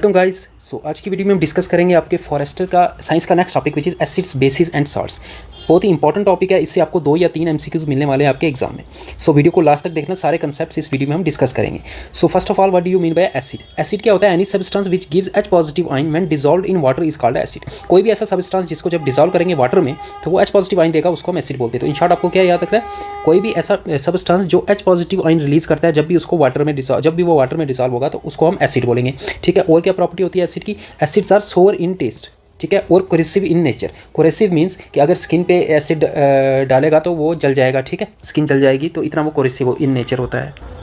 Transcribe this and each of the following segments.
Welcome guys. सो आज की video में हम डिस्कस करेंगे आपके फॉरेस्टर का साइंस का next topic which is acids bases and salts. बहुत ही इंपॉर्टेंट टॉपिक है, इससे आपको 2 या 3 एमसीक्यूज मिलने वाले हैं आपके एग्जाम में। सो वीडियो को लास्ट तक देखना, सारे कंसेप्ट्स इस वीडियो में हम डिस्कस करेंगे। So first of all what do you mean by acid? Acid क्या होता है? Any substance which gives H positive ion when dissolved in water is called acid. कोई भी ऐसा सब्सटेंस जिसको जब डिसॉल्व करेंगे वाटर में तो वो H पॉजिटिव आयन देगा, उसको हम एसिड बोलते हैं। तो इन शॉर्ट आपको क्या याद रखना है, कोई भी ऐसा सब्सटेंस जो H पॉजिटिव आयन रिलीज करता है जब भी वो वाटर में डिसॉल्व होगा तो उसको हम एसिड बोलेंगे। ठीक है। और क्या प्रॉपर्टी होती है एसिड की? एसिड्स आर सोर इन टेस्ट। ठीक है। और coercive in nature. Coercive means कि अगर स्किन पे एसिड डालेगा तो वो जल जाएगा। ठीक है, स्किन जल जाएगी, तो इतना वो कोरेसिव इन नेचर होता है।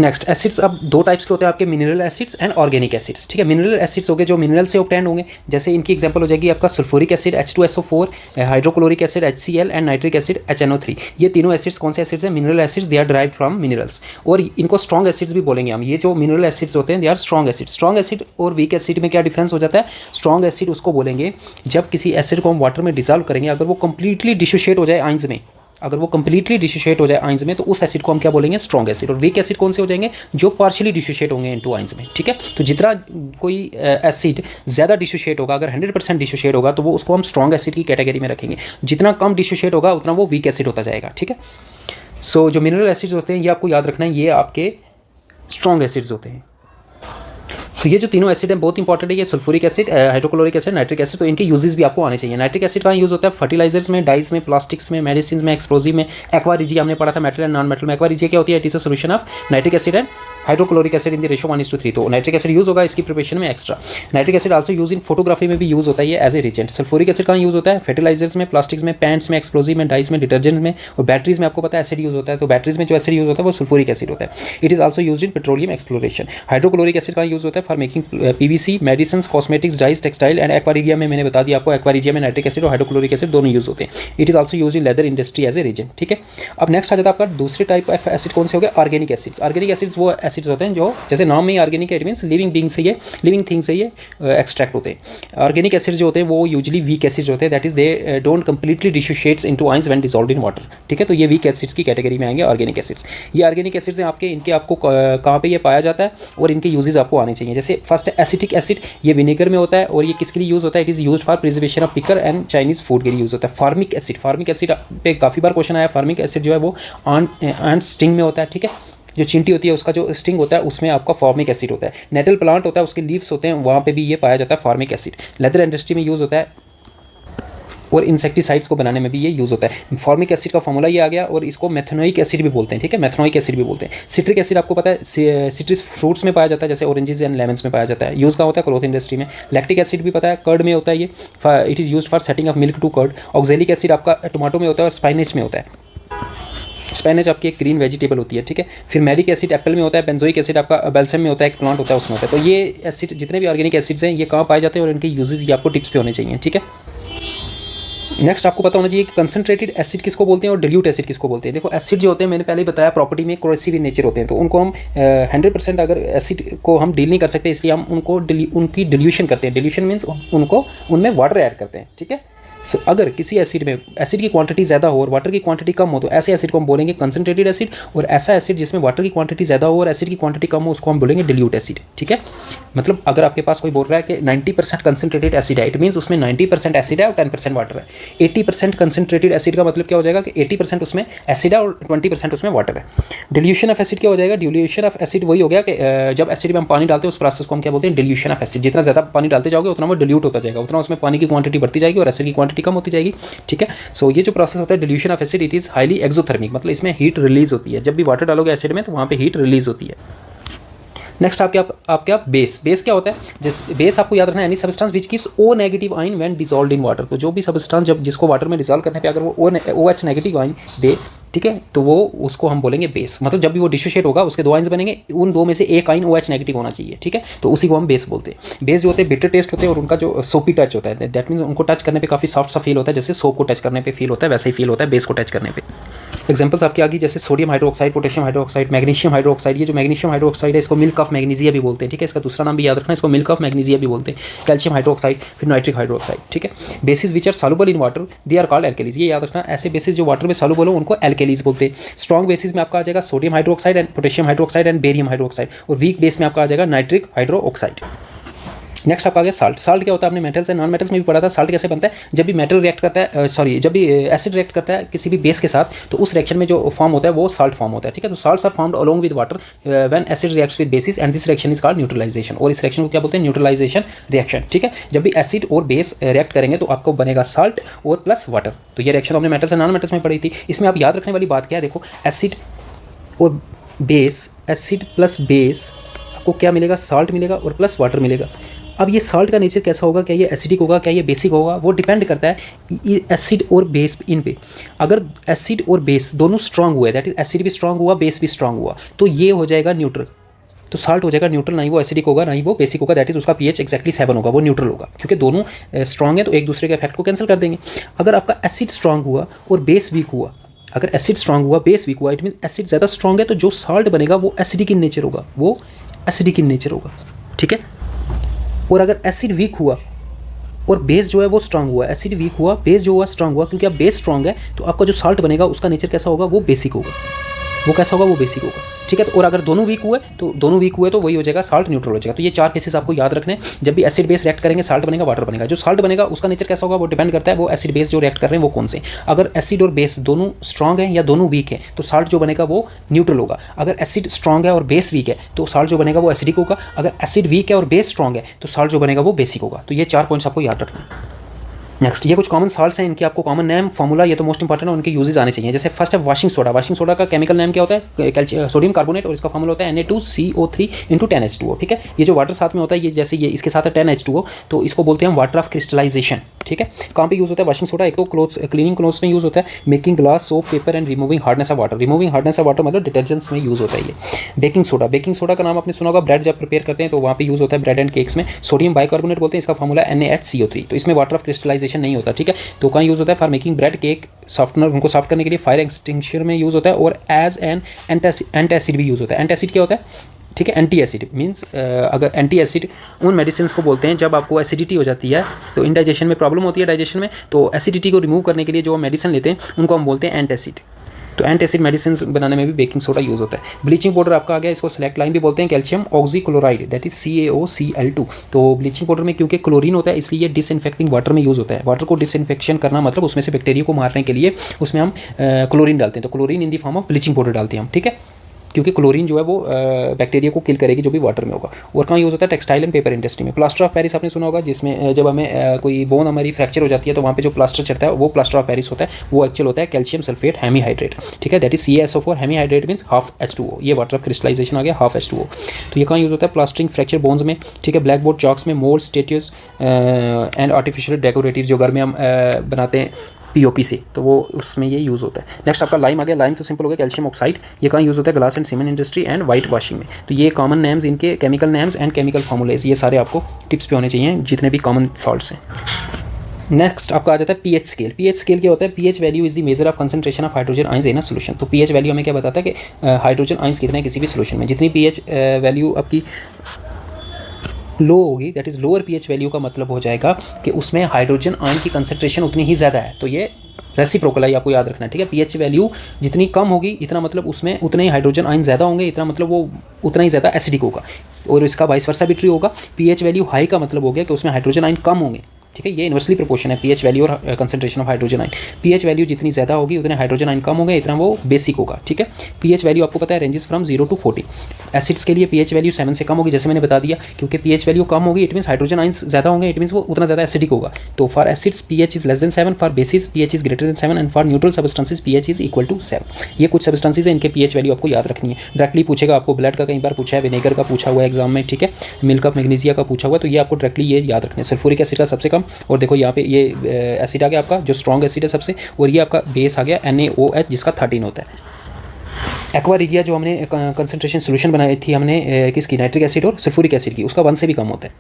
नेक्स्ट, एसिड्स अब 2 टाइप्स के होते हैं आपके, mineral acids and organic acids. ठीक है। मिनरल एसिड्स हो गए जो मिनरल से ऑब्टेन होंगे, जैसे इनकी एग्जांपल हो जाएगी आपका sulphuric acid H2SO4, hydrochloric acid HCl and nitric acid HNO3। ये तीनों एसिड्स कौन से एसिड्स हैं? Mineral acids. They are derived from minerals. और इनको स्ट्रॉन्ग एसिड्स भी बोलेंगे हम। ये जो मिनरल एसिड्स होते हैं they are strong acid. Strong acid और वीक एसिड में क्या डिफरेंस हो जाता है? स्ट्रॉन्ग एसिड उसको बोलेंगे जब किसी एसिड को हम वाटर में डिसॉल्व करेंगे, अगर वो कंप्लीटली डिसोशिएट हो जाए आयंस में, अगर वो कंप्लीटली डिसोशिएट हो जाए आयंस में, तो उस एसिड को हम क्या बोलेंगे? Strong acid. और वीक एसिड कौन से हो जाएंगे? जो पार्शियली डिसोशिएट होंगे इनटू आयंस में। ठीक है। तो जितना कोई एसिड ज़्यादा डिसोशिएट होगा, अगर 100% डिसोशिएट होगा तो वो उसको हम स्ट्रॉन्ग एसिड की कैटेगरी में रखेंगे। जितना कम डिसोशिएट होगा उतना वो वीक एसिड होता जाएगा। ठीक है। सो जो मिनरल एसिड्स होते हैं ये आपको याद रखना है, ये आपके स्ट्रॉन्ग एसिड्स होते हैं। तो ये जो तीनों एसिड हैं बहुत इंपॉर्टेंट है। ये sulphuric acid, hydrochloric acid, nitric acid. तो इनके यूजेस भी आपको आने चाहिए। नाइट्रिक एसिड का यूज़ होता है फर्टिलाइजर्स में, डाइज में, प्लास्टिक्स में, मेडिसिन में, एक्सप्लोजिव में। एक्वा हमने पढ़ा था मेटल एंड नॉन मेटल में। एक्वा क्या होती है? It is a solution of nitric acid and hydrochloric acid in the ratio 1:3। तो नाइट्रिक एसिड यूज़ होगा इसकी प्रिपरेशन में extra. Nitric acid also use in photography में भी यूज़ होता है ये as a reagent. Sulphuric acid का यूज़ होता है फर्टिलाइजर्स में, प्लास्टिक्स में, पेंट्स में, एक्सप्लोजिव में, डाइज में, डिटर्जेंट में। और बैटरीज में आपको पता है एसिड यूज़ होता है। तो बैटरीज में जो एसिड यूज़ होता है वो सल्फ्यूरिक एसिड होता है। It is also use in petroleum exploration. Hydrochloric acid का यूज़ होता है for making PVC, medicine, cosmetics, dyes, textile and aqua regia में मैंने बता दिया आपको। एक्वारिजिया में नाइट्रिक एसिड और हाइड्रोक्लोरिक एसिड दोनों यूज़ होते हैं। It is also use in leather industry as a reagent. ठीक है। अब नेक्स्ट आ जाता है आपका दूसरे टाइप ऑफ एसिड कौन से हो गए? Organic acids. ऑर्गेनिक एसिड्स वो एसिड्स होते हैं जो जैसे नाम में ही ऑर्गेनिक है, इट मीन्स लिविंग बीइंग से ये, लिविंग थिंग से ये एक्सट्रैक्ट होते हैं। ऑर्गेनिक एसिड जो होते हैं वो यूजुअली वीक एसिड्स होते हैं, that is they don't completely dissociates into ions when dissolved in water. ठीक है। तो ये वीक एसिड्स की कैटेगरी में आएंगे ऑर्गेनिक एसिड्स। ये ऑर्गेनिक एसिड्स हैं आपके, इनके आपको कहाँ पे ये पाया जाता है और इनके यूजेस आपको आने चाहिए। जैसे फर्स्ट एसिटिक एसिड, ये विनेगर में होता है और ये किसके लिए यूज़ होता है? It is use for preservation of pickle and Chinese food के लिए यूज़ होता है। फार्मिक एसिड, फार्मिक एसिड पे काफ़ी बार क्वेश्चन आया। फार्मिक एसिड जो है वो एंड स्टिंग में होता है। ठीक है। जो चींटी होती है उसका जो स्टिंग होता है उसमें आपका फार्मिक एसिड होता है। नेटल प्लांट होता है उसके लीव्स होते हैं, वहाँ पे भी ये पाया जाता है फार्मिक एसिड। लेदर इंडस्ट्री में यूज़ होता है और इंसेक्टिसाइड्स को बनाने में भी ये यूज़ होता है। फॉर्मिक एसिड का फॉर्मूला ये आ गया और इसको मेथनोइक एसिड भी बोलते हैं। ठीक है। मेथनोइक एसिड भी बोलते हैं। सिट्रिक एसिड आपको पता है सिट्रस फ्रूट्स में पाया जाता है, जैसे ऑरेंजेस एंड लेमन्स में पाया जाता है। यूज़ का होता है क्लॉथ इंडस्ट्री में। लैक्टिक एसिड भी पता है कर्ड में होता है ये, it is use for setting of milk to curd. Oxalic acid आपका टमाटो में होता है और स्पाइनेच में होता है। स्पेनिश आपकी एक ग्रीन वेजिटेबल होती है। ठीक है। फिर मैलिक एसिड एप्पल में होता है। बेंजोइक एसिड आपका बेल्सम में होता है, एक प्लांट होता है उसमें होता है। तो ये एसिड जितने भी ऑर्गेनिक एसिड्स हैं ये कहाँ पाए जाते हैं और इनके यूजेस ये आपको टिप्स पे होने चाहिए। ठीक है। नेक्स्ट आपको पता होना चाहिए कि कंसंट्रेटेड एसिड किसको बोलते हैं और डिल्यूट एसिड किसको बोलते हैं। देखो एसिड जो होते हैं मैंने पहले ही बताया प्रॉपर्टी में कोरेसिव इन नेचर होते हैं, तो उनको हम 100% अगर एसिड को हम डील नहीं कर सकते इसलिए हम उनको उनकी डिल्यूशन करते हैं। डिल्यूशन मीन्स उनको उनमें वाटर ऐड करते हैं। ठीक है। सो अगर किसी एसिड में एसिड की क्वांटिटी ज़्यादा हो और वाटर की क्वांटिटी कम हो तो ऐसे एसिड को हम बोलेंगे कंसंट्रेटेड एसिड। और ऐसा एसिड जिसमें वाटर की क्वांटिटी ज़्यादा हो और एसिड की क्वांटिटी कम हो उसको हम बोलेंगे डिल्यूट एसिड। ठीक है। मतलब अगर आपके पास कोई बोल रहा है कि 90% कंसंट्रेटेड एसिड है, इट मीन्स उसमें 90% एसिड है और 10% वाटर है। 80% कंसंट्रेटेड एसिड का मतलब क्या हो जाएगा कि 80% उसमें एसिड है और 20% उसमें वाटर है। डिल्यूशन ऑफ एसिड क्या हो जाएगा? डिल्यूशन ऑफ एसिड वही हो गया कि जब एसिड में हम पानी डालते हैं उस प्रोसेस को हम क्या बोलते हैं? Dilution of acid. जितना ज़्यादा पानी डालते जाओगे उतना वो डिल्यूट होता जाएगा, उतना उसमें पानी की क्वांटिटी बढ़ती जाएगी और एसिड की क्वांटिटी कम होती जाएगी। ठीक है। सो ये जो प्रोसेस होता है dilution of acid, it is highly exothermic, मतलब इसमें हीट रिलीज होती है। जब भी वाटर डालोगे एसिड में तो वहाँ पे हीट रिलीज होती है। नेक्स्ट आपके बेस। बेस क्या होता है? बेस आपको याद रखना है any substance which gives O negative ion when dissolved in water. तो जो भी सब्सटेंस जब जिसको वाटर में डिसॉल्व करने पे अगर वो OH नेगेटिव आयन दे, ठीक है, तो वो उसको हम बोलेंगे बेस। मतलब जब भी वो डिसोशिएट होगा उसके 2 आयन्स बनेंगे, उन 2 में से एक आयन OH नेगेटिव होना चाहिए। ठीक है। तो उसी को हम बेस बोलते हैं। बेस जो होते हैं बिटर टेस्ट होते हैं और उनका जो सोपी टच होता है, दैट मीन्स उनको टच करने पे काफ़ी सॉफ्ट सा फील होता है, जैसे सोप को टच करने पे फील होता है वैसे ही फील होता है बेस को टच करने पे। एग्जांपल्स आपकी आ गई जैसे sodium hydroxide, potassium hydroxide, magnesium hydroxide. ये जो मैग्नीशियम हाइड्रोक्साइड है इसको मिल्क ऑफ मैग्नीजिया भी बोलते हैं, ठीक है। इसका दूसरा नाम भी याद रखना, इसको मिल्क ऑफ मैग्नीजिया भी बोलते हैं। कैल्शियम हाइड्रोक्साइड, फिर नाइट्रिक हाइड्रोक्साइड, ठीक है। Bases which are soluble in water they are called alkalis. ये याद रखना, ऐसे बेसिस जो वाटर में सॉल्युबल हो उनको एल्केलीज बोलते हैं। स्ट्रॉन्ग बेसिस में आपका आ जाएगा sodium hydroxide and potassium hydroxide and barium hydroxide, और वीक बेस में आपका आ जाएगा नाइट्रिक हाइड्रोक्साइड। नेक्स्ट आपका आ गया साल्ट। साल्ट क्या होता है, आपने मेटल्स एंड नॉन मेटल्स में भी पढ़ा था। साल्ट कैसे बनता है, जब भी मेटल रिएक्ट करता है, जब भी एसिड रिएक्ट करता है किसी भी बेस के साथ, तो उस रिएक्शन में जो फॉर्म होता है वो साल्ट फॉर्म होता है, ठीक है। तो salts are formed along with water when acid reacts with bases and this reaction is called neutralisation. और इस रिएक्शन को क्या बोलते हैं, न्यूट्रलाइजेशन रिएक्शन, ठीक है। जब भी एसिड और बेस रिएक्ट करेंगे तो आपको बनेगा साल्ट और प्लस वाटर। तो ये रिएक्शन हमने मेटल्स एंड नॉन मेटल्स में पढ़ी थी। इसमें आप याद रखने वाली बात क्या है, देखो एसिड और बेस, एसिड प्लस बेस आपको क्या मिलेगा, साल्ट मिलेगा और प्लस वाटर मिलेगा। अब ये साल्ट का नेचर कैसा होगा, क्या ये एसिडिक होगा, क्या ये बेसिक होगा, वो डिपेंड करता है एसिड और बेस इन पे। अगर एसिड और बेस दोनों स्ट्रांग हुए, दैट इज एसिड भी स्ट्रांग हुआ, बेस भी स्ट्रांग हुआ, तो ये हो जाएगा न्यूट्रल। तो साल्ट हो जाएगा न्यूट्रल, ना ही वो एसिडिक होगा ना ही वो बेसिक होगा, दैट इज उसका पीएच एक्जैक्टली 7 होगा, वो न्यूट्रल होगा, क्योंकि दोनों स्ट्रांग है तो एक दूसरे के इफेक्ट को कैंसिल कर देंगे। अगर आपका एसिड स्ट्रांग हुआ और बेस वीक हुआ, अगर एसिड स्ट्रांग हुआ बेस वीक हुआ, इट मीन एसिड ज़्यादा स्ट्रांग है, तो जो साल्ट बनेगा वो एसिडिक इन नेचर होगा, वो एसिडिक इन नेचर होगा, ठीक है। और अगर एसिड वीक हुआ और बेस जो है वो स्ट्रांग हुआ, एसिड वीक हुआ, बेस जो हुआ स्ट्रांग हुआ, क्योंकि अब बेस स्ट्रांग है तो आपका जो साल्ट बनेगा उसका नेचर कैसा होगा, वो बेसिक होगा। वो कैसा होगा, वो बेसिक होगा, ठीक है। तो और अगर दोनों वीक हुए तो वही हो जाएगा साल्ट न्यूट्रल हो जाएगा। तो ये 4 केसेस आपको याद रखने, जब भी एसिड बेस रिएक्ट करेंगे साल्ट बनेगा, वाटर बनेगा। जो साल्ट बनेगा उसका नेचर कैसा होगा वो डिपेंड करता है वो एसिड बेस जो रिएक्ट कर रहे हैं वो कौन से। अगर एसिड और बेस दोनों स्ट्रांग है या दोनों वीक है तो साल्ट जो बनेगा वो न्यूट्रल होगा। अगर एसिड स्ट्रांग है और बेस वीक है तो साल्ट जो बनेगा वो एसिडिक होगा। अगर एसिड वीक है और बेस स्ट्रांग है तो साल्ट जो बनेगा वो बेसिक होगा। तो ये 4 पॉइंट्स आपको याद रखना। नेक्स्ट, ये कुछ कॉमन साल्ट्स हैं, इनके आपको कॉमन नेम, फार्मूला, ये तो मोस्ट इंपॉर्टेंट है, उनके यूजेस आने चाहिए। जैसे फर्स्ट है वाशिंग सोडा। वाशिंग सोडा का केमिकल नेम क्या होता है, सोडियम कार्बोनेट, और इसका फार्मूला होता है Na2CO3 × 10H2O, ठीक है। ये जो वाटर साथ में होता है, ये जैसे ये इसके साथ है 10H2O, तो इसको बोलते हैं हम वाटर ऑफ क्रिस्टलाइजेशन, ठीक है। कहाँ पे यूज़ होता है वाशिंग सोडा, एक तो क्लोथ्स, क्लीनिंग क्लोथ्स में यूज़ होता है, making glass, soap, paper and removing hardness of water. Removing hardness of water मतलब डिटर्जेंट्स में यूज़ होता है ये। बेकिंग सोडा, बेकिंग सोडा का नाम आपने सुना होगा, ब्रेड जब प्रिपेयर करते हैं तो वहाँ पे यूज़ होता है ब्रेड एंड केक्स में। सोडियम बाइकार्बोनेट बोलते हैं, इसका फार्मूला NaHCO3, तो इसमें वाटर ऑफ क्रिस्टलाइजेशन नहीं होता, ठीक है। तो कहाँ यूज़ होता है, for making bread, cake, softener, उनको सॉफ्ट करने के लिए, फायर एक्सटिंग्विशर में यूज़ होता है, और एज एन एंटासिड भी यूज़ होता है। एंटासिड क्या होता है, ठीक है, एंटी एसिड मीन्स अगर एंटी एसिड उन मेडिसिन को बोलते हैं जब आपको एसिडिटी हो जाती है, तो इंडाइजेशन में प्रॉब्लम होती है डाइजेशन में, तो एसिडिटी को रिमूव करने के लिए जो मेडिसिन लेते हैं उनको हम बोलते हैं एंटासिड। तो एंटासिड मेडिसिन बनाने में भी बेकिंग सोडा यूज़ होता है। ब्लीचिंग पाउडर आपका आ गया, इसको सेलेक्ट लाइन भी बोलते हैं, calcium oxychloride, that is CaOCl2। तो ब्लीचिंग पाउडर में क्योंकि क्लोरीन होता है इसलिए ये डिसइंफेक्टिंग वाटर में यूज़ होता है। वाटर को डिसइंफेक्शन करना मतलब उसमें से बैक्टीरिया को मारने के लिए उसमें हम क्लोरीन डालते हैं, तो chlorine in the form of bleaching powder डालते हैं हम, ठीक है, क्योंकि क्लोरीन जो है वो बैक्टीरिया को किल करेगी जो भी वाटर में होगा। और कहाँ यूज़ होता है, टेक्सटाइल एंड पेपर इंडस्ट्री में। प्लास्टर ऑफ पेरिस आपने सुना होगा, जिसमें जब हमें कोई बोन हमारी फ्रैक्चर हो जाती है तो वहाँ पे जो प्लास्टर चढ़ता है वो प्लास्टर ऑफ पेरिस होता है, वो एक्चुअल होता है कैल्शियम सल्फेट हेमीहाइड्रेट, ठीक है, that is CaSO4 hemihydrate means half H2O। ये वाटर ऑफ क्रिस्टलाइजेशन आ गया, हाफ H2O। तो ये कहाँ यूज़ होता है, प्लास्टरिंग फ्रैक्चर बोन्स में, ठीक है, ब्लैक बोर्ड चॉक्स में, mould, statutes and artificial decorative जो घर में हम बनाते हैं POP से, तो वो उसमें ये यूज़ होता है। नेक्स्ट आपका लाइम आ गया। लाइम तो सिंपल हो गया, कैल्शियम ऑक्साइड। ये कहाँ यूज़ होता है, glass and cement industry and white washing में। तो ये कॉमन नेम्स, इनके chemical names and chemical formulas, ये सारे आपको टिप्स पे होने चाहिए जितने भी कॉमन सॉल्ट्स हैं। नेक्स्ट आपका आ जाता है पीएच स्केल। पीएच स्केल क्या होता है, pH value is the measure of concentration of hydrogen ions in a solution. तो पीएच वैल्यू हमें क्या बताता है कि हाइड्रोजन आयंस कितने हैं किसी भी सॉल्यूशन में। जितनी पीएच वैल्यू आपकी लो होगी, that is lower pH value का मतलब हो जाएगा कि उसमें हाइड्रोजन आयन की कंसंट्रेशन उतनी ही ज़्यादा है। तो ये रेसिप्रोकल है, आपको याद रखना है, ठीक है। पीएच वैल्यू जितनी कम होगी इतना मतलब उसमें उतने ही हाइड्रोजन आयन ज़्यादा होंगे, इतना मतलब वो उतना ही ज़्यादा एसिडिक होगा, और इसका वाइस वर्सा भी ट्रू होगा। पीएच वैल्यू हाई का मतलब हो गया कि उसमें हाइड्रोजन आयन कम होंगे, ठीक है। ये इन्वर्सली प्रोपोर्शन है पीएच वैल्यू और concentration of hydrogen ion. PH value जितनी ज़्यादा होगी उतने हाइड्रोजन आयन कम होंगे, इतना वो बेसिक होगा, ठीक है। पीएच वैल्यू आपको पता है रेंजेस फ्रॉम 0 to 40। एसिड्स के लिए पीएच वैल्यू 7 से कम होगी, जैसे मैंने बता दिया, क्योंकि पीएच वैल्यू कम होगी इट मीन्स हाइड्रोजन आयंस ज़्यादा होंगे, इट मीन्स वो उतना ज़्यादा एसिडिक होगा। तो for acids pH is less than 7, for bases pH is greater than 7 and for neutral substances pH is equal to 7। ये कुछ सब्सटेंसेस हैं, इनके पीएच वैल्यू आपको याद रखनी है। डायरेक्टली पूछेगा आपको, ब्लड का कई बार पूछा है, विनेगर का पूछा हुआ है एग्जाम में, ठीक है, मिल्क ऑफ मैग्नीशिया का पूछा हुआ है, तो ये आपको डायरेक्टली ये याद रखना है। सल्फ्यूरिक एसिड का सबसे कम, और देखो यहाँ पे ये एसिड आ गया आपका जो स्ट्रॉन्ग एसिड है सबसे, और ये आपका बेस आ गया NaOH जिसका 13 होता है। एक्वा रिगिया जो हमने कंसंट्रेशन सोल्यूशन बनाई थी हमने किसकी, नाइट्रिक एसिड और सल्फ्यूरिक एसिड की, उसका 1 से भी कम होता है।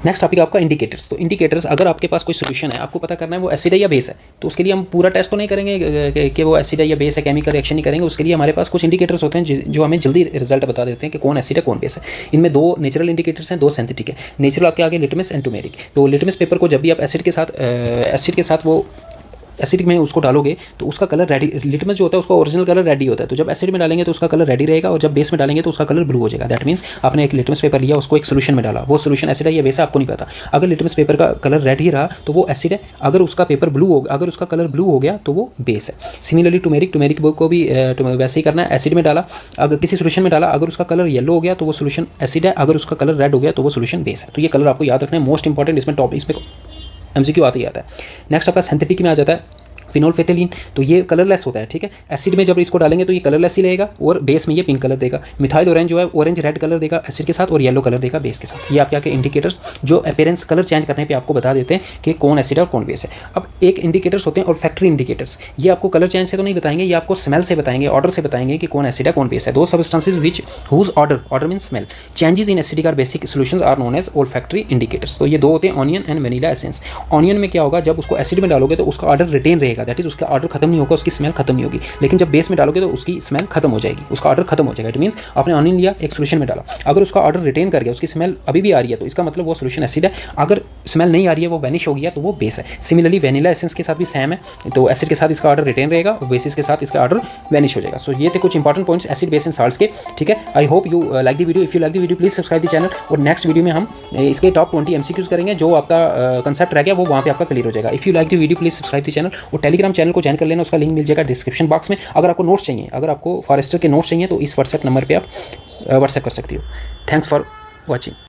नेक्स्ट टॉपिक आपका इंडिकेटर्स। तो इंडिकेटर्स, अगर आपके पास कोई सोल्यूशन है, आपको पता करना है वो एसिड है या बेस है, तो उसके लिए हम पूरा टेस्ट तो नहीं करेंगे कि वो एसिड है या बेस है, केमिकल रिएक्शन नहीं करेंगे। उसके लिए हमारे पास कुछ इंडिकेटर्स होते हैं जो हमें जल्दी रिजल्ट बता देते हैं कि कौन एसिड है कौन बेस है। इनमें 2 नेचुरल इंडिकेटर्स हैं, 2 सिंथेटिक है। नेचुरल आपके आगे लिटमस एंड टर्मेरिक। तो लिटमस पेपर को जब भी आप एसिड के साथ वो एसिड में उसको डालोगे तो उसका कलर रेडी, लिटमस जो होता है उसका ओरिजिनल कलर रेडी होता है, तो जब एसिड में डालेंगे तो उसका कलर रेडी रहेगा, और जब बेस में डालेंगे तो उसका कलर ब्लू हो जाएगा। दैट मीन्स आपने एक लिटमस पेपर लिया, उसको एक सोल्यूशन में डाला, वो सोल्यूशन एसिड है या बेस है आपको नहीं पता। अगर लिटमस पेपर का कलर रेड ही रहा तो वो एसिड है, अगर उसका पेपर ब्लू हो, अगर उसका कलर ब्लू हो गया तो वो बेस है। सिमिलरली टर्मेरिक को भी वैसे ही करना है, एसिड में डाला, अगर किसी सोल्यूशन में डाला, अगर उसका कलर येलो हो गया तो वो सोल्यूशन एसिड है, अगर उसका कलर रेड हो गया तो वो सोल्यूशन बेस है। तो ये कलर आपको याद रखना है, मोस्ट इंपॉर्टेंट, इसमें MCQ आता ही आता है। नेक्स्ट आपका सिंथेटिक में आ जाता है फिनोल्फेथलीन। तो ये कलरलेस होता है, ठीक है। एसिड में जब इसको डालेंगे तो ये कलरलेस ही रहेगा, और बेस में ये पिंक कलर देगा। मिथाइल ऑरेंज जो है ऑरेंज रेड कलर देगा एसिड के साथ, और येलो कलर देगा बेस के साथ। ये आपके आके इंडिकेटर्स जो अपीयरेंस कलर चेंज करने पे आपको बता देते हैं कि कौन एसिड है और कौन बेस है। अब एक इंडिकेटर्स होते हैं और फैक्ट्री इंडिकेटर्स, ये आपको कलर चेंज से तो नहीं बताएंगे, ये आपको स्मेल से बताएंगे, ऑर्डर से बताएंगे कि कौन एसिड है कौन बेस है। दो substances which whose odour mean smell changes in acidic और basic solutions are known as olfactory indicators. तो ये दो होते हैं, onion and vanilla essence. Onion में क्या होगा, जब उसको एसिड में डालोगे तो उसका ऑर्डर रिटेन रहेगा, दैट इज उसका ऑर्डर खत्म नहीं होगा, उसकी स्मेल खत्म नहीं होगी। लेकिन जब बेस में डालोगे तो उसकी स्मेल खत्म हो जाएगी, उसका ऑर्डर खत्म हो जाएगा। इट मीन्स आपने ऑनियन लिया, एक सोल्यूशन में डाला, अगर उसका ऑर्डर रिटेन कर गया, उसकी स्मेल अभी भी आ रही है, तो इसका मतलब वो सोल्यूशन एसिड है। अगर स्मेल नहीं आ रही है, वो वैनिश हो गया, तो वो बेस है। सिमिलरली वेनिला एसेंस के साथ भी सेम है, तो एसिड के साथ इसका ऑर्डर रिटेन रहेगा और बेसिस के साथ इसका ऑर्डर वैनिश हो जाएगा। सो ये थे कुछ important points acid base and salts के, ठीक है। I hope you like the video. If you like the video please subscribe the channel, और नेक्स्ट वीडियो में हम इसके टॉप 20 MCQs करेंगे, जो आपका कंसेप्ट रह गया वो वहाँ पे आपका क्लियर हो जाएगा। If you like the video please subscribe the channel, और टेलीग्राम चैनल को ज्वाइन कर लेना, उसका लिंक मिल जाएगा डिस्क्रिप्शन बॉक्स में। अगर आपको नोट्स चाहिए, अगर आपको फॉरेस्टर के नोट्स चाहिए, तो इस व्हाट्सएप नंबर पर आप व्हाट्सएप कर सकते हो। Thanks for watching.